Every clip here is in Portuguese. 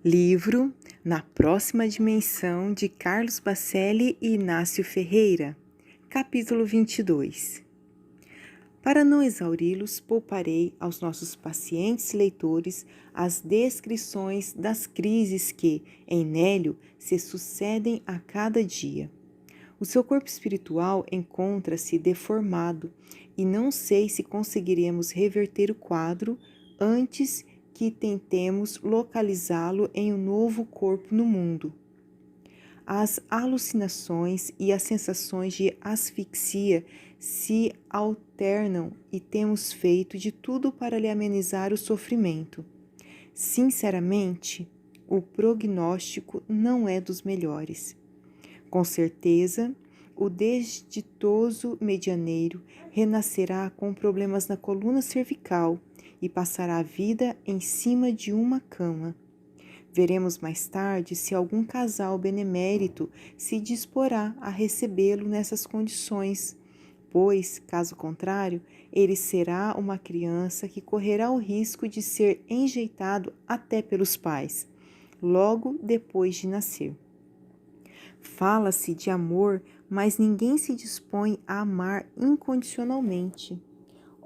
Livro Na Próxima Dimensão, de Carlos Bacelli e Inácio Ferreira. Capítulo 22. Para não exauri-los, pouparei aos nossos pacientes leitores as descrições das crises que, em Nélio, se sucedem a cada dia. O seu corpo espiritual encontra-se deformado e não sei se conseguiremos reverter o quadro antes que tentemos localizá-lo em um novo corpo no mundo. As alucinações e as sensações de asfixia se alternam e temos feito de tudo para lhe amenizar o sofrimento. Sinceramente, o prognóstico não é dos melhores. Com certeza, o desditoso medianeiro renascerá com problemas na coluna cervical e passará a vida em cima de uma cama. Veremos mais tarde se algum casal benemérito se disporá a recebê-lo nessas condições, pois, caso contrário, ele será uma criança que correrá o risco de ser enjeitado até pelos pais, logo depois de nascer. Fala-se de amor, mas ninguém se dispõe a amar incondicionalmente.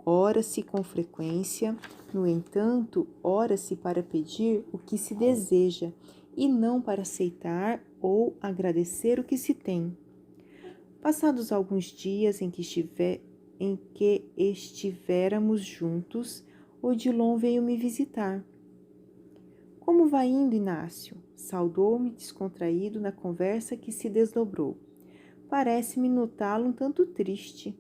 Ora-se com frequência, no entanto, ora-se para pedir o que se deseja e não para aceitar ou agradecer o que se tem. Passados alguns dias em que estivéramos juntos, Odilon veio me visitar. Como vai indo, Inácio? Saudou-me descontraído na conversa que se desdobrou. Parece-me notá-lo um tanto triste.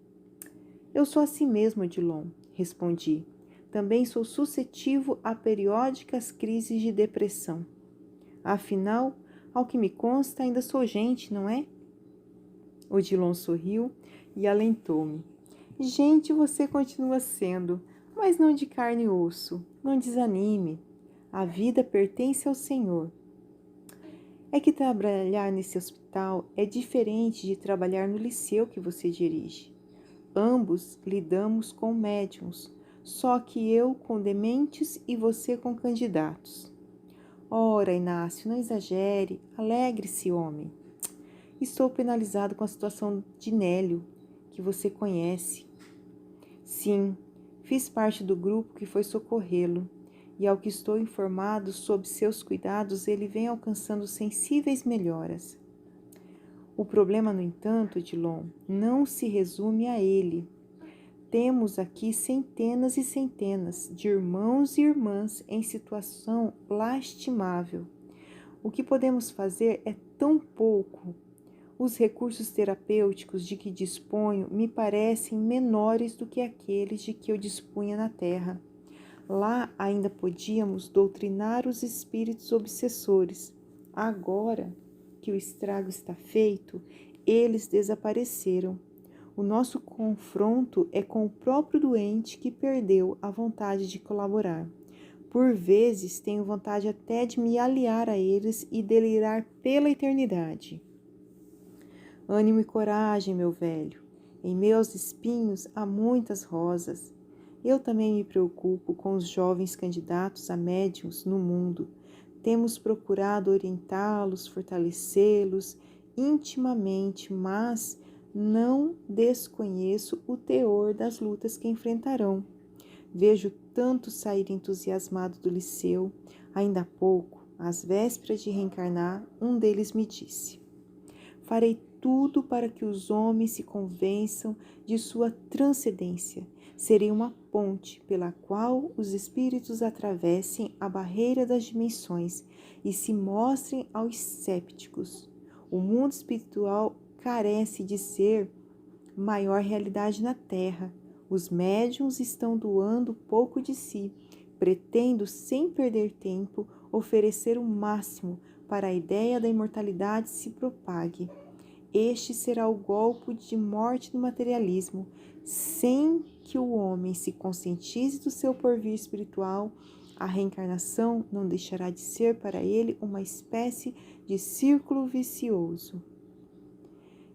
Eu sou assim mesmo, Odilon, respondi. Também sou suscetível a periódicas crises de depressão. Afinal, ao que me consta, ainda sou gente, não é? Odilon sorriu e alentou-me. Gente você continua sendo, mas não de carne e osso. Não desanime. A vida pertence ao Senhor. É que trabalhar nesse hospital é diferente de trabalhar no liceu que você dirige. Ambos lidamos com médiuns, só que eu com dementes e você com candidatos. Ora, Inácio, não exagere, alegre-se, homem. Estou penalizado com a situação de Nélio, que você conhece. Sim, fiz parte do grupo que foi socorrê-lo, e ao que estou informado sob seus cuidados, ele vem alcançando sensíveis melhoras. O problema, no entanto, Odilon, não se resume a ele. Temos aqui centenas e centenas de irmãos e irmãs em situação lastimável. O que podemos fazer é tão pouco. Os recursos terapêuticos de que disponho me parecem menores do que aqueles de que eu dispunha na Terra. Lá ainda podíamos doutrinar os espíritos obsessores. Agora que o estrago está feito, eles desapareceram. O nosso confronto é com o próprio doente que perdeu a vontade de colaborar. Por vezes tenho vontade até de me aliar a eles e delirar pela eternidade. Ânimo e coragem, meu velho. Em meus espinhos há muitas rosas. Eu também me preocupo com os jovens candidatos a médiuns no mundo. Temos procurado orientá-los, fortalecê-los intimamente, mas não desconheço o teor das lutas que enfrentarão. Vejo tanto sair entusiasmado do liceu. Ainda há pouco, às vésperas de reencarnar, um deles me disse: farei tudo para que os homens se convençam de sua transcendência. Serei uma ponte pela qual os espíritos atravessem a barreira das dimensões e se mostrem aos cépticos. O mundo espiritual carece de ser maior realidade na Terra. Os médiuns estão doando pouco de si. Pretendo, sem perder tempo, oferecer o máximo para a ideia da imortalidade se propague. Este será o golpe de morte do materialismo. Sem que o homem se conscientize do seu porvir espiritual, a reencarnação não deixará de ser para ele uma espécie de círculo vicioso.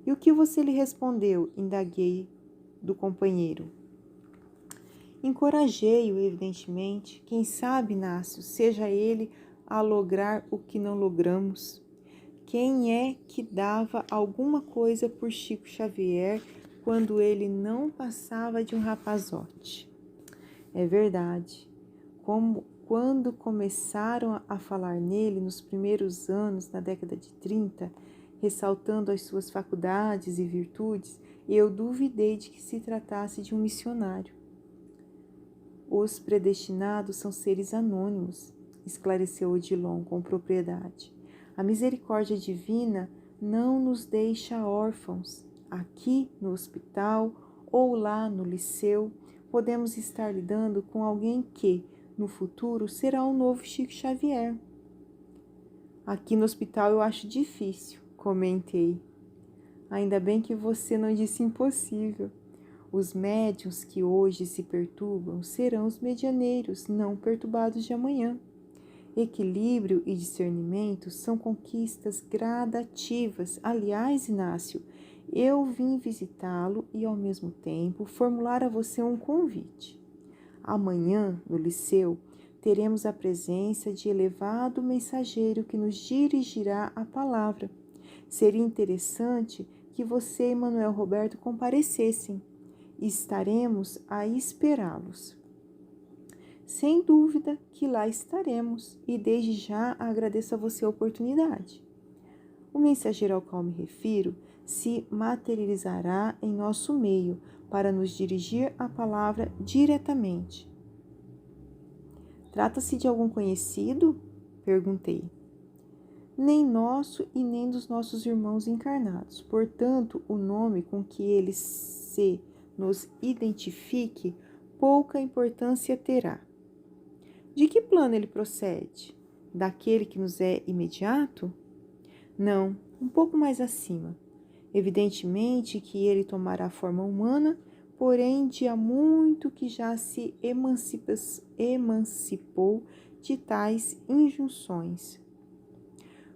E o que você lhe respondeu? Indaguei do companheiro. Encorajei-o, evidentemente. Quem sabe, Inácio, seja ele a lograr o que não logramos? Quem é que dava alguma coisa por Chico Xavier quando ele não passava de um rapazote? É verdade. Quando começaram a falar nele nos primeiros anos, na década de 30, ressaltando as suas faculdades e virtudes, eu duvidei de que se tratasse de um missionário. Os predestinados são seres anônimos, esclareceu Odilon com propriedade. A misericórdia divina não nos deixa órfãos. Aqui no hospital ou lá no liceu, podemos estar lidando com alguém que, no futuro, será um novo Chico Xavier. Aqui no hospital eu acho difícil, comentei. Ainda bem que você não disse impossível. Os médiuns que hoje se perturbam serão os medianeiros, não perturbados de amanhã. Equilíbrio e discernimento são conquistas gradativas. Aliás, Inácio, eu vim visitá-lo e, ao mesmo tempo, formular a você um convite. Amanhã, no liceu, teremos a presença de elevado mensageiro que nos dirigirá a palavra. Seria interessante que você e Manuel Roberto comparecessem. Estaremos a esperá-los. Sem dúvida que lá estaremos e desde já agradeço a você a oportunidade. O mensageiro ao qual me refiro se materializará em nosso meio para nos dirigir a palavra diretamente. Trata-se de algum conhecido? Perguntei. Nem nosso e nem dos nossos irmãos encarnados. Portanto, o nome com que ele se nos identifique, pouca importância terá. De que plano ele procede? Daquele que nos é imediato? Não, um pouco mais acima. Evidentemente que ele tomará forma humana, porém de há muito que já se emancipou de tais injunções.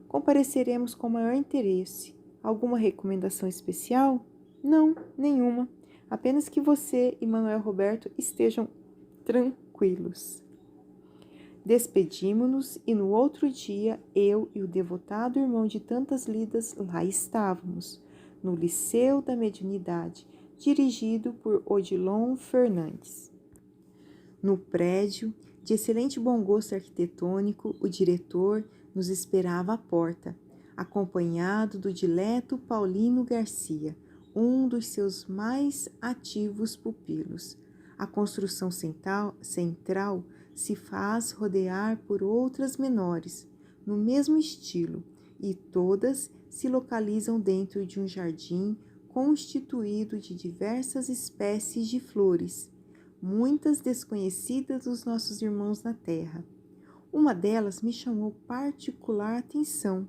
Compareceremos com maior interesse. Alguma recomendação especial? Não, nenhuma. Apenas que você e Manuel Roberto estejam tranquilos. Despedimo-nos e no outro dia eu e o devotado irmão de tantas lidas lá estávamos, no Liceu da Mediunidade, dirigido por Odilon Fernandes. No prédio, de excelente bom gosto arquitetônico, o diretor nos esperava à porta, acompanhado do dileto Paulino Garcia, um dos seus mais ativos pupilos. A construção central se faz rodear por outras menores, no mesmo estilo, e todas se localizam dentro de um jardim constituído de diversas espécies de flores, muitas desconhecidas dos nossos irmãos na terra. Uma delas me chamou particular atenção,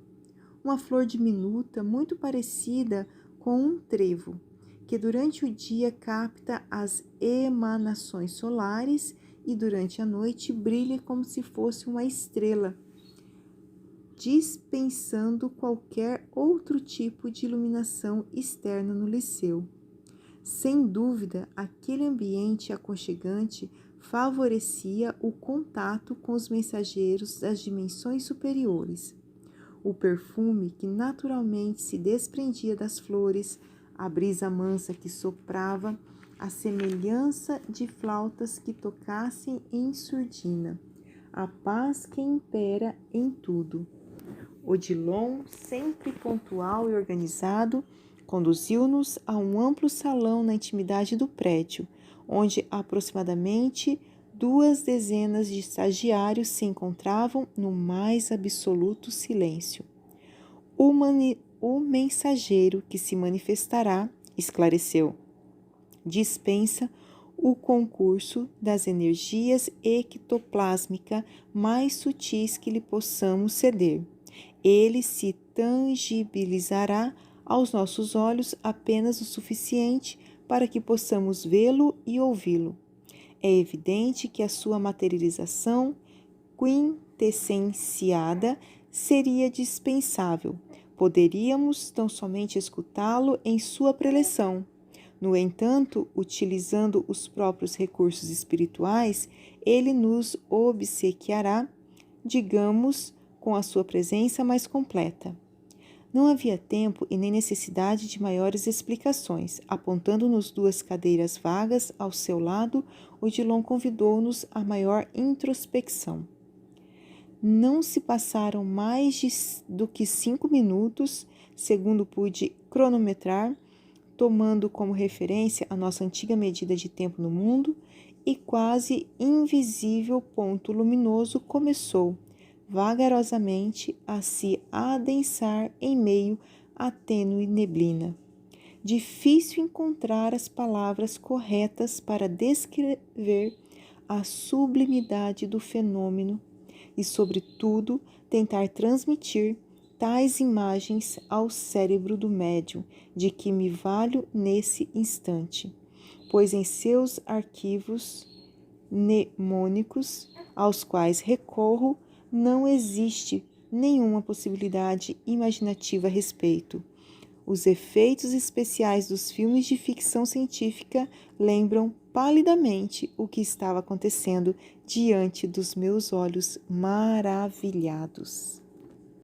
uma flor diminuta muito parecida com um trevo, que durante o dia capta as emanações solares e durante a noite brilha como se fosse uma estrela, dispensando qualquer outro tipo de iluminação externa no liceu. Sem dúvida, aquele ambiente aconchegante favorecia o contato com os mensageiros das dimensões superiores. O perfume que naturalmente se desprendia das flores, a brisa mansa que soprava, a semelhança de flautas que tocassem em surdina, a paz que impera em tudo. Odilon, sempre pontual e organizado, conduziu-nos a um amplo salão na intimidade do prédio, onde aproximadamente 2 dezenas de estagiários se encontravam no mais absoluto silêncio. O mensageiro que se manifestará, esclareceu, dispensa o concurso das energias ectoplásmicas mais sutis que lhe possamos ceder. Ele se tangibilizará aos nossos olhos apenas o suficiente para que possamos vê-lo e ouvi-lo. É evidente que a sua materialização quintessenciada seria dispensável. Poderíamos tão somente escutá-lo em sua preleção. No entanto, utilizando os próprios recursos espirituais, ele nos obsequiará, digamos, com a sua presença mais completa. Não havia tempo e nem necessidade de maiores explicações. Apontando-nos 2 cadeiras vagas ao seu lado, Odilon convidou-nos a maior introspecção. Não se passaram do que 5 minutos, segundo pude cronometrar, tomando como referência a nossa antiga medida de tempo no mundo, e quase invisível ponto luminoso começou, vagarosamente, a se adensar em meio à tênue neblina. Difícil encontrar as palavras corretas para descrever a sublimidade do fenômeno e, sobretudo, tentar transmitir tais imagens ao cérebro do médium, de que me valho nesse instante, pois em seus arquivos mnemônicos, aos quais recorro, não existe nenhuma possibilidade imaginativa a respeito. Os efeitos especiais dos filmes de ficção científica lembram palidamente o que estava acontecendo diante dos meus olhos maravilhados.